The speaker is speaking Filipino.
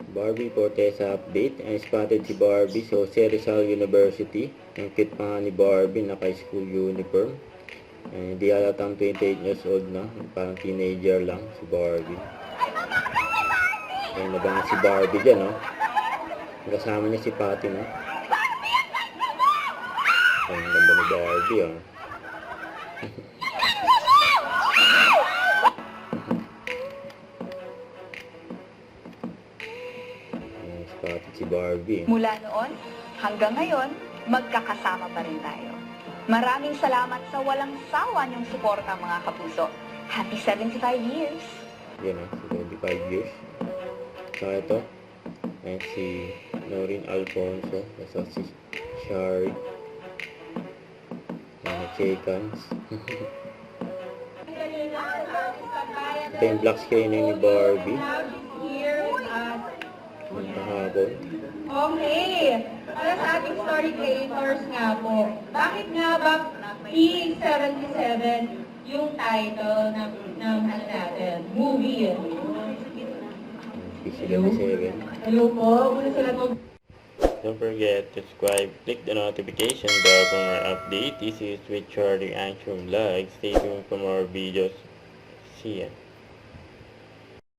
Barbie Fortesa update. Spotted si Barbie sa Jose Rizal University. Ang cute pa nga ni Barbie, naka-school uniform. Di halatang 28 years old na. Parang teenager lang si Barbie. Ayun na ba nga si Barbie dyan, no? Kasama niya si Patty, no? Ayun, ang ganda ni Barbie, oh. Spotted si Barbie. Mula noon hanggang ngayon, magkakasama pa rin tayo. Maraming salamat sa walang sawa niyong suporta, mga kapuso. Happy 75 years! Yan, 75 years. So, ito. Ayan si Noreen Alfonso. Ito si Shari. Shake hands. Ito yung black screen ni Barbie. Kahapon. Okay. Para sa ating story creators nga po, bakit nga ba P77 yung title ng ano natin, movie? P77. Hello po, muna sila po. Don't forget to subscribe, click the notification bell for more update. This is with Charlie Angstrom Vlog. Stay tuned for more videos. See ya.